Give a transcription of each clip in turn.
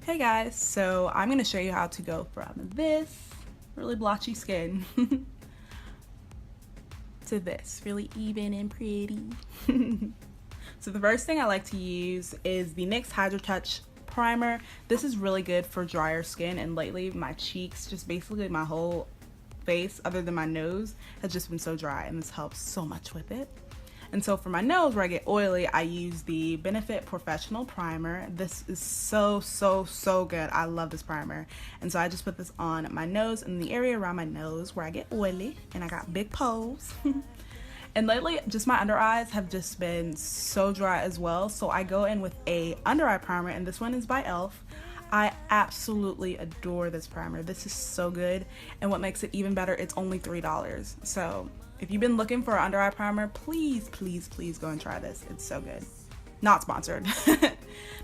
Hey guys, so I'm going to show you how to go from this really blotchy skin to this really even and pretty. So the first thing I like to use is the NYX Hydra Touch primer. This is really good for drier skin, and lately my cheeks, just basically my whole face other than my nose, has just been so dry, and this helps so much with it. And so for my nose, where I get oily, I use the Benefit Porefessional primer. This is so good. I love this primer. And so I just put this on my nose and the area around my nose where I get oily and I got big pores. And lately, just my under eyes have just been so dry as well. So I go in with a under eye primer, and this one is by e.l.f. I absolutely adore this primer. This is so good. And what makes it even better, it's only $3. So if you've been looking for an under eye primer, please go and try this. It's so good. Not sponsored.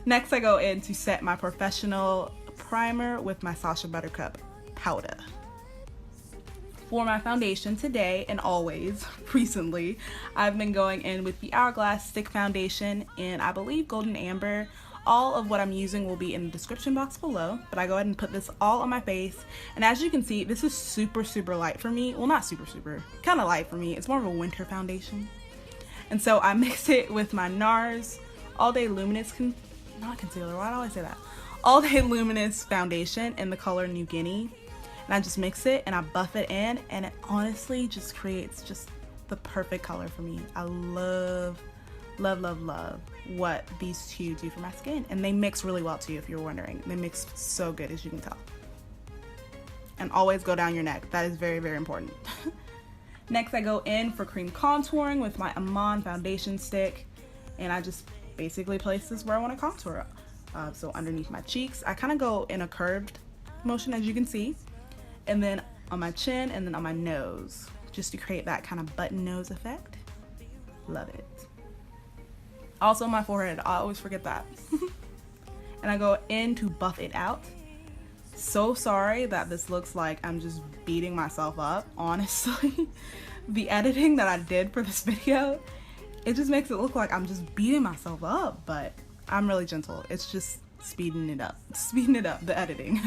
Next, I go in to set my Porefessional primer with my Sacha Buttercup powder. For my foundation today and always recently, I've been going in with the Hourglass stick foundation in, I believe, Golden Amber. All of what I'm using will be in the description box below, but I go ahead and put this all on my face. And as you can see, this is super light for me. Well, not super, kind of light for me. It's more of a winter foundation. And so I mix it with my Nars All Day Luminous, not concealer, why do I say that? All Day Luminous foundation in the color New Guinea. And I just mix it and I buff it in, and it honestly just creates just the perfect color for me. I love what these two do for my skin, and they mix really well too. If you're wondering, they mix so good, as you can tell. And always go down your neck. That is very important. Next, I go in for cream contouring with my IMAN foundation stick, and I just basically place this where I want to contour. So underneath my cheeks, I kind of go in a curved motion, as you can see, and then on my chin, and then on my nose, just to create that kind of button nose effect. Love it. Also my forehead, I always forget that. And I go in to buff it out. So sorry that this looks like I'm just beating myself up, honestly. The editing that I did for this video, it just makes it look like I'm just beating myself up, but I'm really gentle. It's just speeding it up, the editing.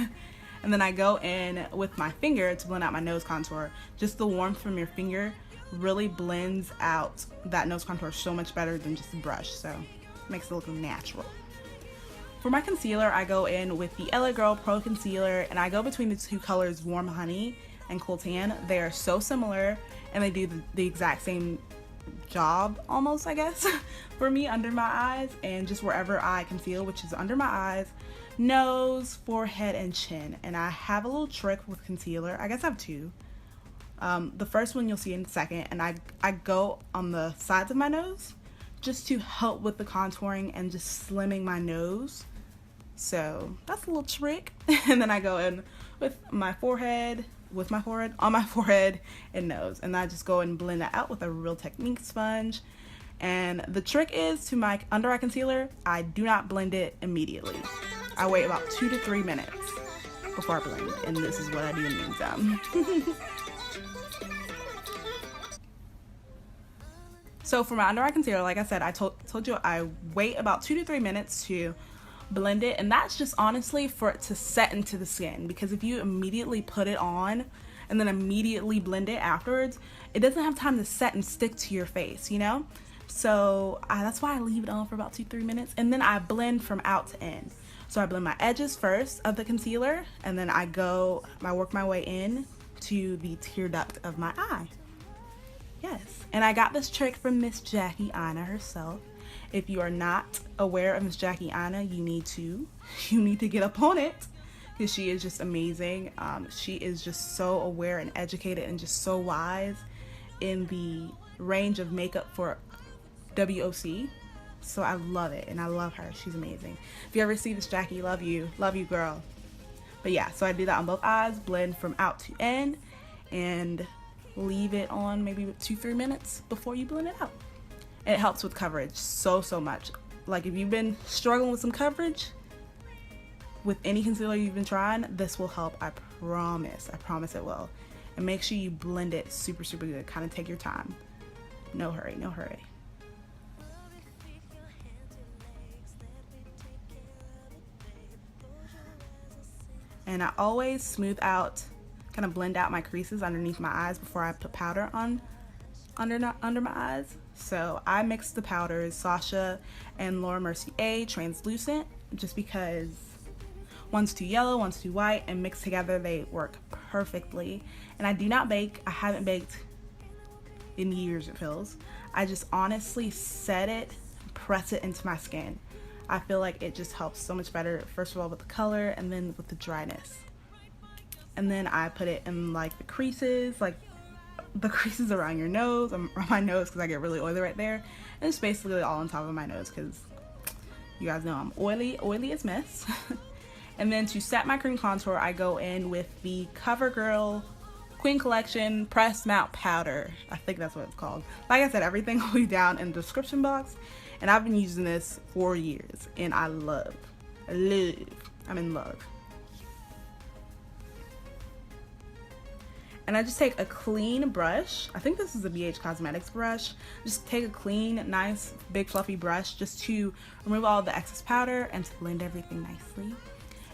And then I go in with my finger to blend out my nose contour. Just the warmth from your finger really blends out that nose contour so much better than just a brush, so it makes it look natural. For my concealer, I go in with the LA Girl Pro Concealer, and I go between the two colors Warm Honey and Cool Tan. They are so similar, and they do the exact same job almost, I guess, for me under my eyes and just wherever I conceal, which is under my eyes, nose, forehead, and chin. And I have a little trick with concealer. I guess I have two. The first one you'll see in a second, and I go on the sides of my nose just to help with the contouring and just slimming my nose. So that's a little trick. And then I go in with my forehead, on my forehead and nose, and I just go and blend that out with a Real Technique sponge. And the trick is, to my under eye concealer, I do not blend it immediately. I wait about 2 to 3 minutes before I blend, and this is what I do in the meantime. So for my under eye concealer, like I said, I told you I wait about 2 to 3 minutes to blend it, and that's just honestly for it to set into the skin, because if you immediately put it on and then immediately blend it afterwards, it doesn't have time to set and stick to your face, you know? So that's why I leave it on for about 2-3 minutes, and then I blend from out to in. So I blend my edges first of the concealer, and then I work my way in to the tear duct of my eye. Yes, and I got this trick from Miss Jackie Aina herself. If you are not aware of Miss Jackie Aina, you need to get up on it, because she is just amazing. She is just so aware and educated and just so wise in the range of makeup for WOC. So I love it, and I love her. She's amazing. If you ever see Miss Jackie, love you girl. But yeah, so I do that on both eyes, blend from out to in, and leave it on maybe 2-3 minutes before you blend it out. And it helps with coverage so much. Like if you've been struggling with some coverage with any concealer you've been trying, this will help. I promise it will. And make sure you blend it super good. Kind of take your time. No hurry. And I always smooth out, kind of blend out my creases underneath my eyes before I put powder on under my eyes. So I mix the powders, Sacha and Laura Mercier translucent, just because one's too yellow, one's too white, and mixed together they work perfectly. And I do not bake. I haven't baked in years, it feels. I just honestly set it, press it into my skin. I feel like it just helps so much better, first of all with the color and then with the dryness. And then I put it in like the creases around your nose, around my nose, because I get really oily right there. And it's basically all on top of my nose because you guys know I'm oily as mess. And then to set my cream contour, I go in with the CoverGirl Queen Collection Press Matte Powder. I think that's what it's called. Like I said, everything will be down in the description box. And I've been using this for years, and I'm in love. And I just take a clean brush. I think this is a BH Cosmetics brush. Just take a clean, nice, big fluffy brush just to remove all the excess powder and to blend everything nicely.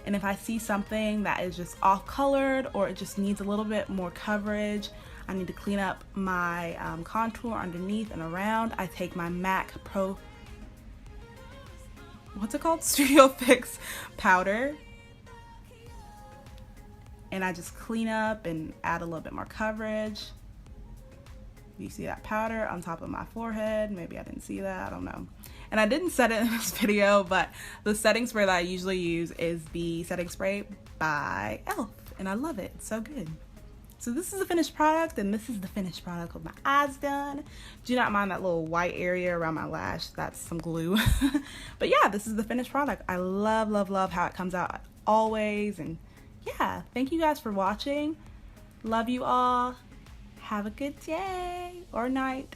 And if I see something that is just off colored or it just needs a little bit more coverage, I need to clean up my contour underneath and around, I take my MAC Pro, what's it called? Studio Fix powder. And I just clean up and add a little bit more coverage. You see that powder on top of my forehead? Maybe I didn't see that, I don't know. And I didn't set it in this video, but the setting spray that I usually use is the setting spray by e.l.f. And I love it, it's so good. So this is the finished product, and this is the finished product with my eyes done. Do not mind that little white area around my lash, that's some glue. But yeah, this is the finished product. I love, love, love how it comes out always. And yeah, thank you guys for watching. Love you all. Have a good day or night.